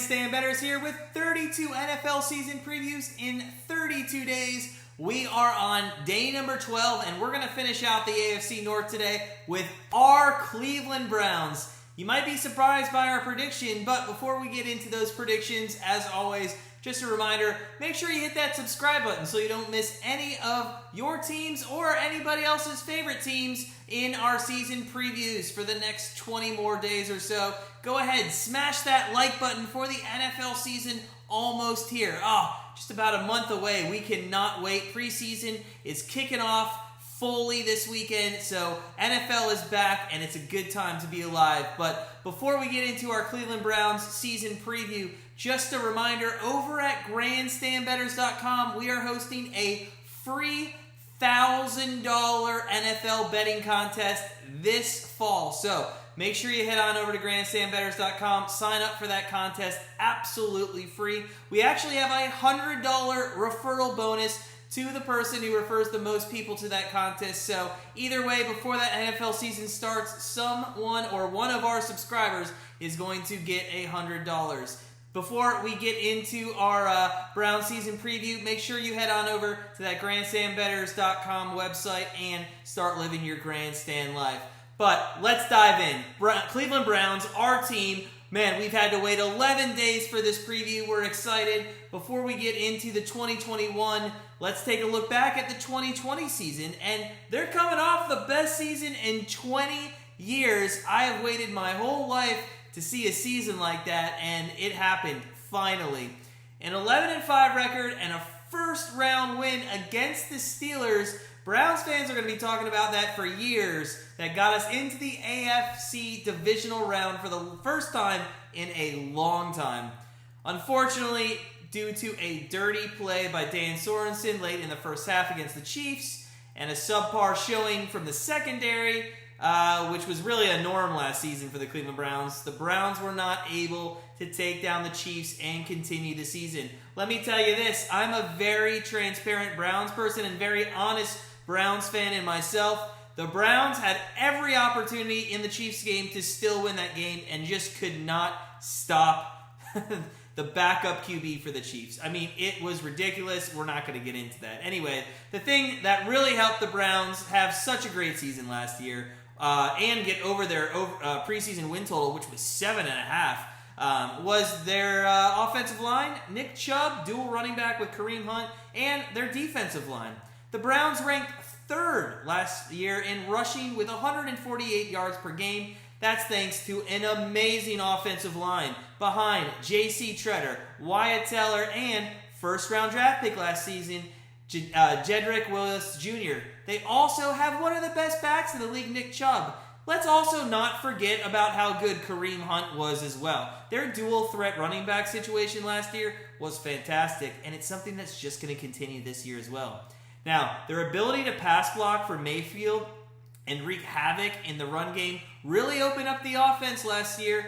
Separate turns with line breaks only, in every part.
Grandstand Bettors here with 32 NFL season previews in 32 days. We are on day number 12, and we're going to finish out the AFC North today with our Cleveland Browns. You might be surprised by our prediction, but before we get into those predictions, as always, just a reminder, make sure you hit that subscribe button so you don't miss any of your teams or anybody else's favorite teams in our season previews for the next 20 more days or so. Go ahead, smash that like button for the NFL season almost here. Just about a month away. We cannot wait. Preseason is kicking off fully this weekend, so NFL is back, and it's a good time to be alive. But before we get into our Cleveland Browns season preview, just a reminder, over at grandstandbettors.com, we are hosting a free $1,000 NFL betting contest this fall. So make sure you head on over to grandstandbettors.com, sign up for that contest, absolutely free. We actually have a $100 referral bonus to the person who refers the most people to that contest. So either way, before that NFL season starts, someone or one of our subscribers is going to get $100. Before we get into our Brown season preview, make sure you head on over to that grandstandbettors.com website and start living your grandstand life. But let's dive in. Cleveland Browns, our team. Man, we've had to wait 11 days for this preview. We're excited. Before we get into the 2021, let's take a look back at the 2020 season. And they're coming off the best season in 20 years. I have waited my whole life to see a season like that, and it happened finally. An 11-5 record and a first-round win against the Steelers. Browns fans are going to be talking about that for years. That got us into the AFC divisional round for the first time in a long time. Unfortunately, due to a dirty play by Dan Sorensen late in the first half against the Chiefs and a subpar showing from the secondary, which was really a norm last season for the Cleveland Browns, the Browns were not able to take down the Chiefs and continue the season. Let me tell you this, I'm a very transparent Browns person and very honest Browns fan in myself. The Browns had every opportunity in the Chiefs game to still win that game and just could not stop the backup QB for the Chiefs. I mean, it was ridiculous. We're not going to get into that. Anyway, the thing that really helped the Browns have such a great season last year and get over their preseason win total, which was 7.5, was their offensive line, Nick Chubb, dual running back with Kareem Hunt, and their defensive line. The Browns ranked third last year in rushing with 148 yards per game. That's thanks to an amazing offensive line behind J.C. Tretter, Wyatt Teller, and first-round draft pick last season, Jedrick Willis Jr. They also have one of the best backs in the league, Nick Chubb. Let's also not forget about how good Kareem Hunt was as well. Their dual-threat running back situation last year was fantastic, and it's something that's just going to continue this year as well. Now, their ability to pass block for Mayfield and wreak havoc in the run game really opened up the offense last year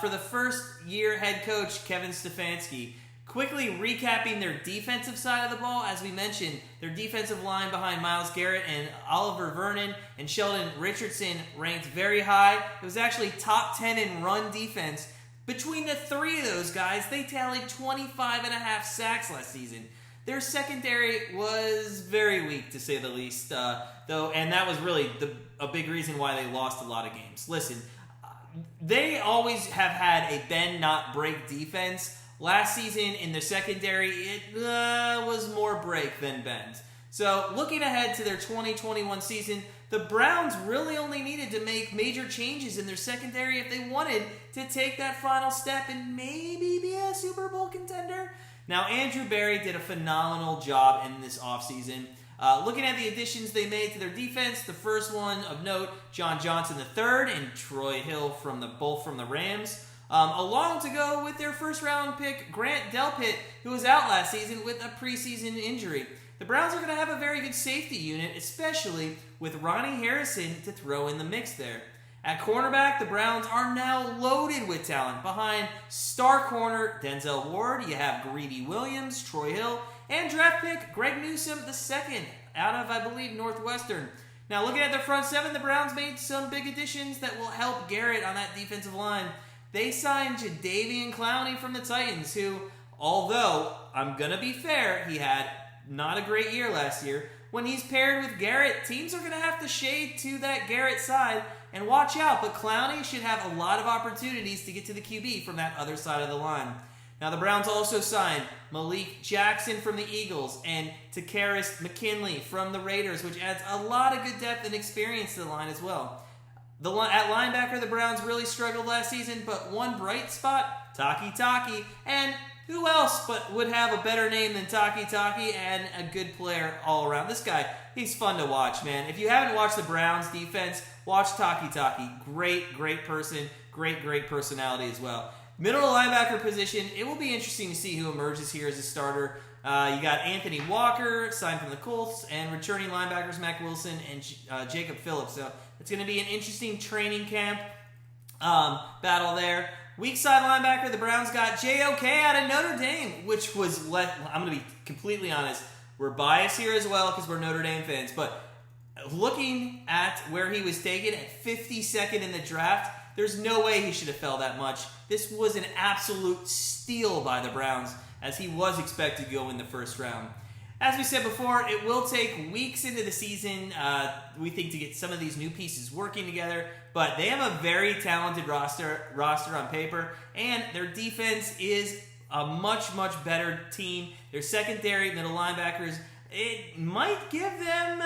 for the first-year head coach, Kevin Stefanski. Quickly recapping their defensive side of the ball, as we mentioned, their defensive line behind Myles Garrett and Oliver Vernon and Sheldon Richardson ranked very high. It was actually top 10 in run defense. Between the three of those guys, they tallied 25.5 sacks last season. Their secondary was very weak, to say the least, though, and that was really a big reason why they lost a lot of games. Listen, they always have had a bend, not break defense. Last season in the secondary, it was more break than bend. So looking ahead to their 2021 season, the Browns really only needed to make major changes in their secondary if they wanted to take that final step and maybe be a Super Bowl contender. Now, Andrew Berry did a phenomenal job in this offseason. Looking at the additions they made to their defense, the first one of note, John Johnson III and Troy Hill both from the Rams. Along to go with their first-round pick, Grant Delpit, who was out last season with a preseason injury. The Browns are going to have a very good safety unit, especially with Ronnie Harrison to throw in the mix there. At cornerback, the Browns are now loaded with talent. Behind star corner Denzel Ward, you have Greedy Williams, Troy Hill, and draft pick Greg Newsome II out of, I believe, Northwestern. Now, looking at their front seven, the Browns made some big additions that will help Garrett on that defensive line. They signed Jadeveon Clowney from the Titans, who, although I'm going to be fair, he had not a great year last year. When he's paired with Garrett, teams are going to have to shade to that Garrett side and watch out. But Clowney should have a lot of opportunities to get to the QB from that other side of the line. Now, the Browns also signed Malik Jackson from the Eagles and Takaris McKinley from the Raiders, which adds a lot of good depth and experience to the line as well. At linebacker, the Browns really struggled last season, but one bright spot, Taki. And who else but would have a better name than Taki and a good player all around? This guy, he's fun to watch, man. If you haven't watched the Browns defense, watch Taki. Great person, great personality as well. Middle linebacker position, it will be interesting to see who emerges here as a starter. You got Anthony Walker, signed from the Colts, and returning linebackers Mac Wilson and Jacob Phillips. So it's going to be an interesting training camp battle there. Weak side linebacker, the Browns got J.O.K. out of Notre Dame, which was, I'm going to be completely honest, we're biased here as well because we're Notre Dame fans, but looking at where he was taken at 52nd in the draft, there's no way he should have fell that much. This was an absolute steal by the Browns, as he was expected to go in the first round. As we said before, it will take weeks into the season, we think, to get some of these new pieces working together, but they have a very talented roster on paper, and their defense is a much better team. Their secondary, middle linebackers, it might give them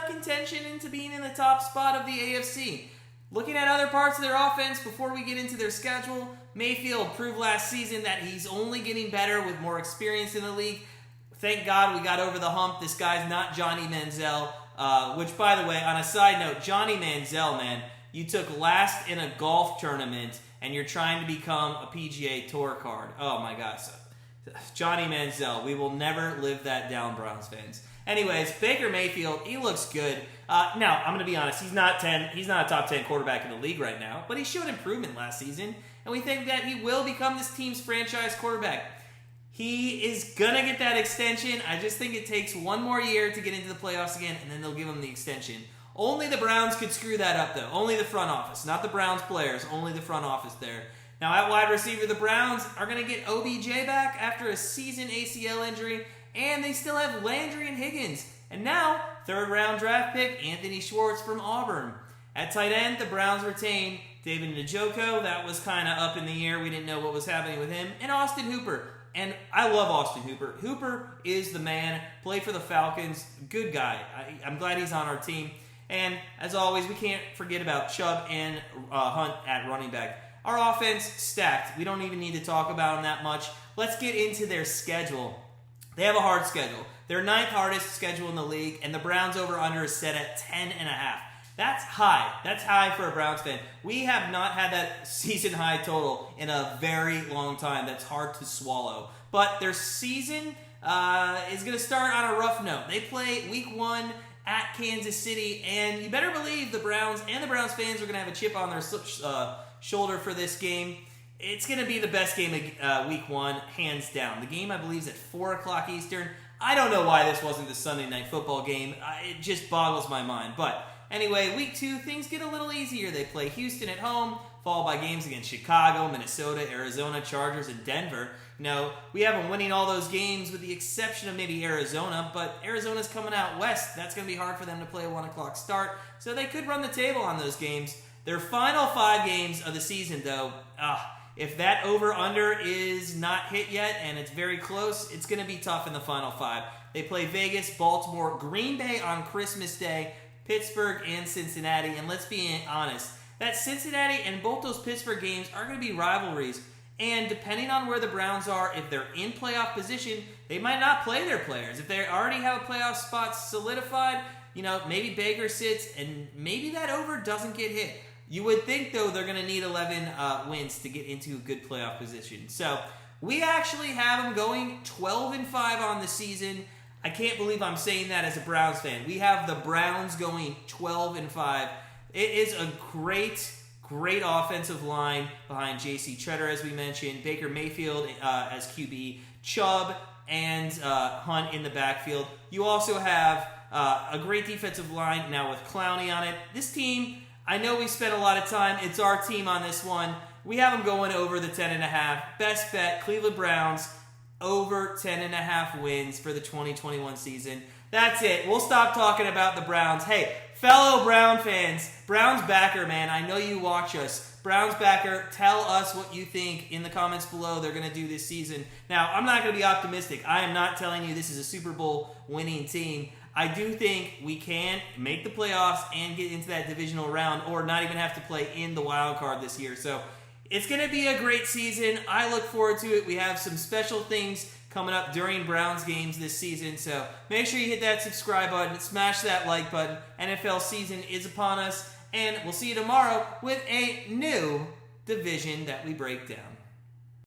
contention into being in the top spot of the AFC. Looking at other parts of their offense before we get into their schedule, Mayfield proved last season that he's only getting better with more experience in the league. Thank God we got over the hump. This guy's not Johnny Manziel, which, by the way, on a side note, Johnny Manziel, man, you took last in a golf tournament and you're trying to become a PGA Tour card. Oh, my God. Johnny Manziel, we will never live that down, Browns fans. Anyways, Baker Mayfield, he looks good. Now, I'm going to be honest, he's not a top 10 quarterback in the league right now, but he showed improvement last season, and we think that he will become this team's franchise quarterback. He is going to get that extension. I just think it takes one more year to get into the playoffs again, and then they'll give him the extension. Only the Browns could screw that up, though. Only the front office, not the Browns players, only the front office there. Now, at wide receiver, the Browns are going to get OBJ back after a season ACL injury, and they still have Landry and Higgins. And now, third-round draft pick Anthony Schwartz from Auburn. At tight end, the Browns retain David Njoku. That was kind of up in the air. We didn't know what was happening with him. And Austin Hooper. And I love Austin Hooper. Hooper is the man. Played for the Falcons. Good guy. I'm glad he's on our team. And, as always, we can't forget about Chubb and Hunt at running back. Our offense, stacked. We don't even need to talk about them that much. Let's get into their schedule. They have a hard schedule. Their 9th hardest schedule in the league, and the Browns over-under is set at 10.5. That's high. That's high for a Browns fan. We have not had that season-high total in a very long time. That's hard to swallow. But their season is going to start on a rough note. They play Week 1 at Kansas City, and you better believe the Browns and the Browns fans are going to have a chip on their shoulder for this game. It's going to be the best game of Week 1, hands down. The game, I believe, is at 4 o'clock Eastern. I don't know why this wasn't the Sunday Night Football game. It just boggles my mind. But anyway, Week 2, things get a little easier. They play Houston at home, followed by games against Chicago, Minnesota, Arizona, Chargers, and Denver. We have them winning all those games with the exception of maybe Arizona, but Arizona's coming out west. That's going to be hard for them to play a 1 o'clock start, so they could run the table on those games. Their final 5 games of the season, though, if that over-under is not hit yet and it's very close, it's going to be tough in the final 5. They play Vegas, Baltimore, Green Bay on Christmas Day, Pittsburgh, and Cincinnati. And let's be honest, that Cincinnati and both those Pittsburgh games are going to be rivalries. And depending on where the Browns are, if they're in playoff position, they might not play their players. If they already have a playoff spot solidified, maybe Baker sits and maybe that over doesn't get hit. You would think, though, they're going to need 11 wins to get into a good playoff position. So we actually have them going 12-5 on the season. I can't believe I'm saying that as a Browns fan. We have the Browns going 12-5. It is a great offensive line behind J.C. Tretter, as we mentioned, Baker Mayfield as QB, Chubb and Hunt in the backfield. You also have a great defensive line now with Clowney on it. This team, I know we spent a lot of time. It's our team on this one. We have them going over the 10.5. Best bet, Cleveland Browns, over 10.5 wins for the 2021 season. That's it. We'll stop talking about the Browns. Hey, fellow Brown fans, Browns backer, man, I know you watch us. Browns backer, tell us what you think in the comments below they're going to do this season. Now, I'm not going to be optimistic. I am not telling you this is a Super Bowl winning team. I do think we can make the playoffs and get into that divisional round or not even have to play in the wild card this year. So it's going to be a great season. I look forward to it. We have some special things coming up during Browns games this season. So make sure you hit that subscribe button, smash that like button. NFL season is upon us. And we'll see you tomorrow with a new division that we break down.